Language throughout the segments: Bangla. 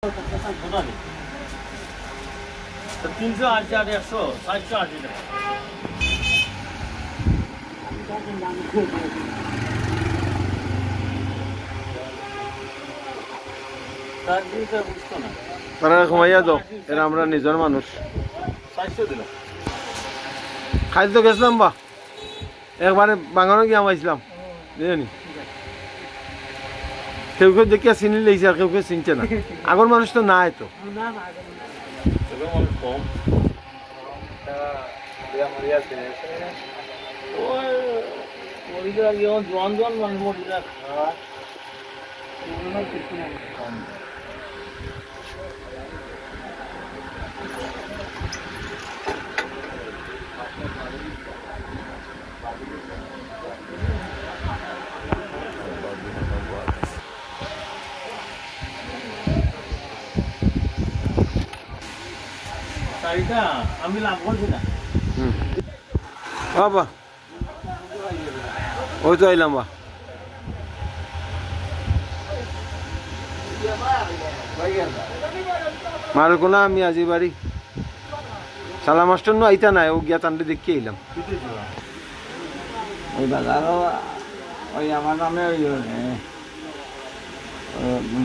380 আর 100 780 টাকা তারা ঘুমাইয়া যাও এরা আমরা নিজের মানুষ 400 দিলাম খাইতে তো গেছিলাম বা একবারে বাঙানো গিয়ে আমাইছিলাম বুঝলি কেউ কেউ দেখিয়া চিনি লেগেছে আর কেউ কেউ চিনছে না আগর মানুষ তো নাই তো কম মরিদা জোয়ান জোয়ান মানুষ মরিদা খাওয়া শাড়িটা আমি লাভ করছি না বাবা ওই তো আইলাম বা মারকো না আমি আজি বাড়ি সালা মাস্টার নো আইতা নাই ও গিয়া তান্ডে দেখি আইলাম ওই বাজারও ওই আমার নামে ওই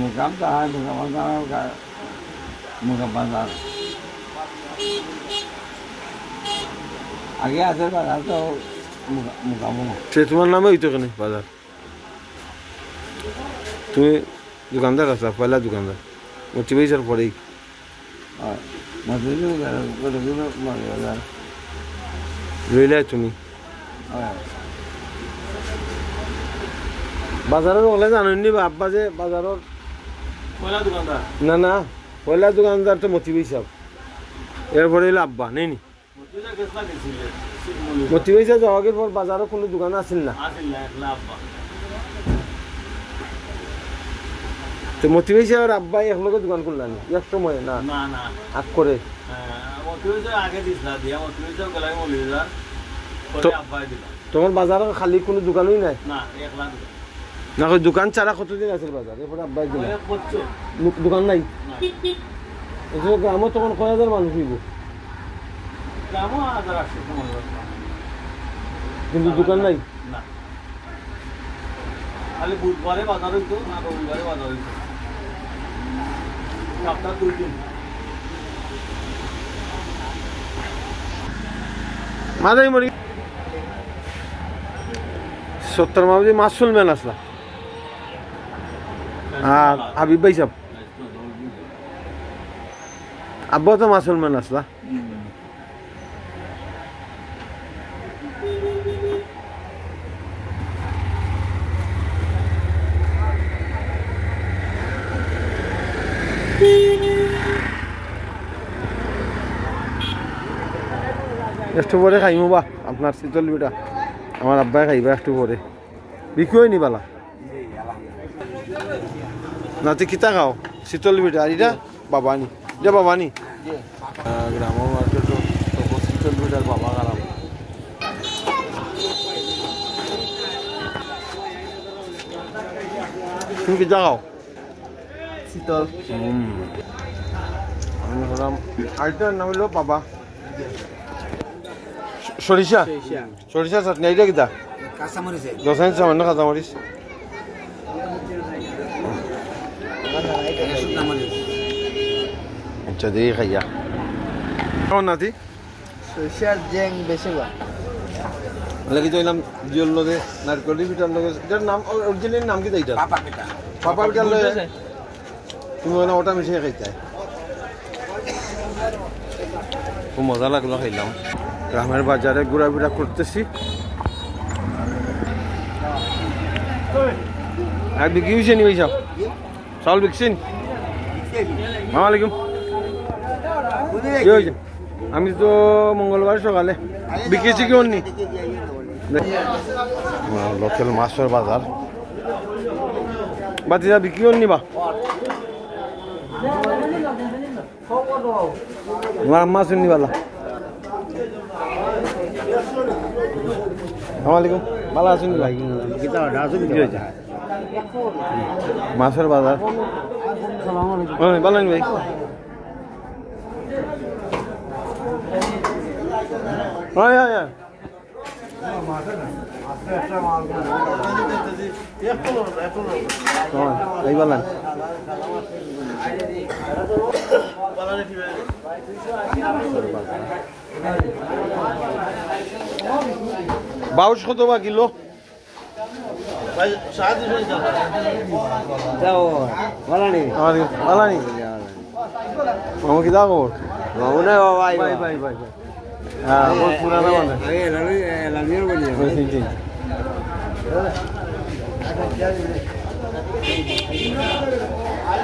মুকাম তাহার মুকাম বাজার আগে আছে বাজার তো মুকাম সে তোমার নামে হইতো কেন বাজার তুমি দোকানদার আছা পয়লা দোকানদার মোটি পয়সার পরেই রইলে তুমি বাজারের ওগুলো জানেননি আব্বা যে বাজারের না না পয়লা দোকানদার তো মতি পয়সা এরপরে এলো আব্বা নেই নি মতি পয়সা যাওয়ার পর বাজারও কোনো দোকান আসেন না তো মতি পয়সা আর আব্বা একলগে দোকান করলেন এক সময় না আগ করে তোমার বাজারে খালি কোনো দোকানই নাই না দোকান ছাড়া কতদিন আছে বাজার এরপরে আব্বাই দিল দোকান নাই গ্রামও তখন কয় হাজার মানুষ হইব কিন্তু দোকান নাই খালি বুধবারে বাজার হইতো না রবিবারে বাজার হইতো সপ্তাহ 2 দিন মাদাই মরি 70 মাঝে মাসুল মেন আসলা আর হাবিব ভাই সাহেব আব্বা তো মাসুল মেন আসলা একটু পরে খাইমু বা আপনার শীতল পিঠা আমার আব্বাই খাইবা একটু পরে বিক্রি হয়নি বালা নাতি কিতা খাও শীতল পিঠা আর এটা বাবানি এটা বাবানি গ্রামের মার্কেটও শীতল পিঠার বাবা খারাপ তুমি কিতা খাও শীতল আমি হলাম আরেকটার নাম হলো বাবা সরিষা সরিষা চাটনি এটা কিতা দশাইন সামান্য কাঁচামরিচ আচ্ছা দেখি খাইয়া কেমন নাতি সরিষার জেং বেশি লাগি তো এলাম জিওর লগে নারকলি পিঠার লগে এটার নাম অরিজিনাল নাম কি এইটা পাপা পিঠার লগে তুমি মানে ওটা মিশিয়ে খাইতে খুব মজা লাগলো খাইলাম গ্রামের বাজারে ঘোরাফেরা করতেছি আর বিক্রি হয়েছে নি ভাইসব চাউল বিকছেন আসসালামাইকুম কি হয়েছে আমি তো মঙ্গলবার সকালে বিক্রিছি কি অন্য লোকাল মাছের বাজার বাতিজা বিক্রি অন্য বা মাছ নিবালা আসসালামাইকুম ভালো আছেন ভাই মাছের বাজার ওই বলেন ভাই ওই ওই ওই এই বলেন বাউশ কত বা কিলো মামা কি দাও খবর ভাই ভাই ভাই ভাই হ্যাঁ বহুত পুরানা মানে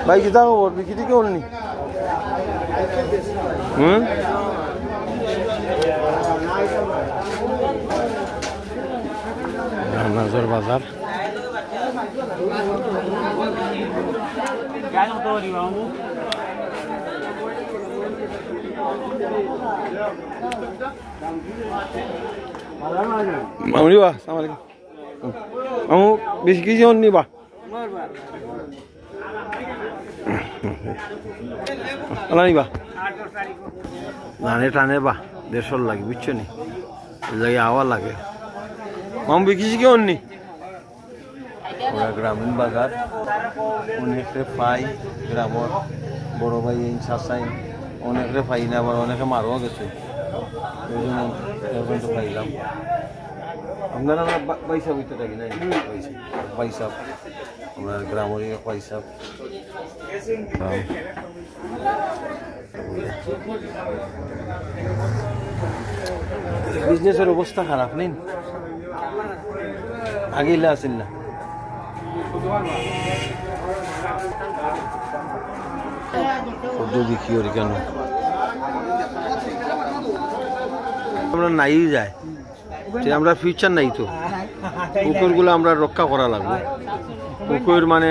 ভাই কি দাও খবর বিক্রি থেকে হলনি নাজর বাজার মামুনি বা সালাম আলাইকুম মামু বেশি কিছু হননি বা আলানি বা ধানে টানে বা 150 লাগে বুঝছো নি লাগে আওয়া লাগে মামু বিকিছি কি হননি গ্রামীণ বাজার অনেকে পাই গ্রামের বড় ভাই চাষাই অনেকে পাই না আবার অনেকে মারও গেছে ওই জন্য পাইলাম আপনারা পয়সা বুঝতে থাকি না পয়সা আমরা গ্রামের পয়সা বিজনেসের অবস্থা খারাপ নেই আগে ইলা আসিল না বিক্রি করি কেন আমরা নাই যায় আমরা ফিউচার নাই তো পুকুরগুলো আমরা রক্ষা করা লাগবে পুকুর মানে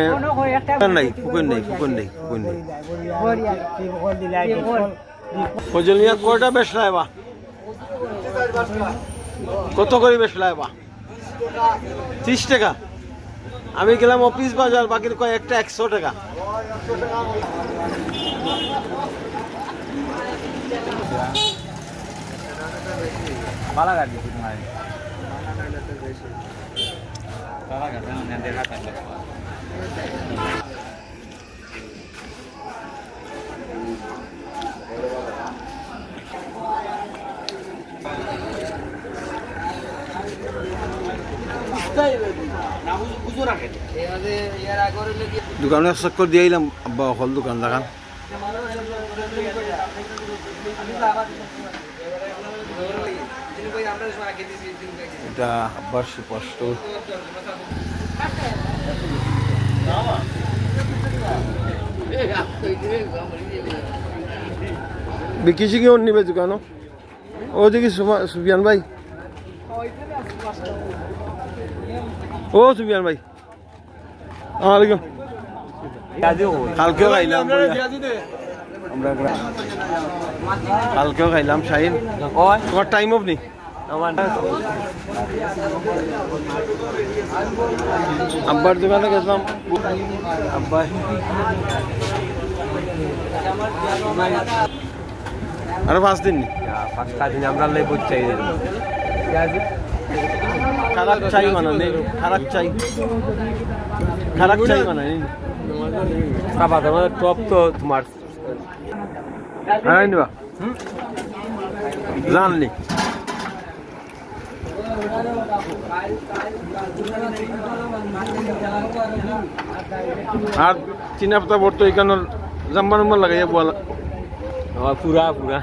নাই পুকুর নেই পুকুর নেই পুকুর নেই ফজলিয়া কয়টা বেচলায় বা কত করে বেচলায় বা 30 টাকা আমি গেলাম অফিস বাজার বাকির কয়েকটা 100 টাকা দোকানে চক্কর দিয়ে এলাম আব্বা হল দোকান দেখান এটা আব্বার সুস্পষ্ট বিকিছি কি নিবে দোকান ওদিকে সুফিয়ান ভাই ও সুফিয়ান ভাই আসসালামাইকুম কালকেও খাইলাম কালকেও খাইলাম শাহিন তোমার টাইম অফ নি আব্বার দোকানে গেছিলাম আব্বা আরো 5 দিন আমরা চাই খারাপ চাই মানে খারাপ চাই মানে টপ তো তোমার জানলি আর চিনা পাতা বর্ত এখানে জাম্বার নম্বর লাগাইয়া বল পুরা পুরা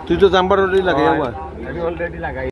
তুই তো জাম্বার লাগাইয়া বল অলরেডি লাগাই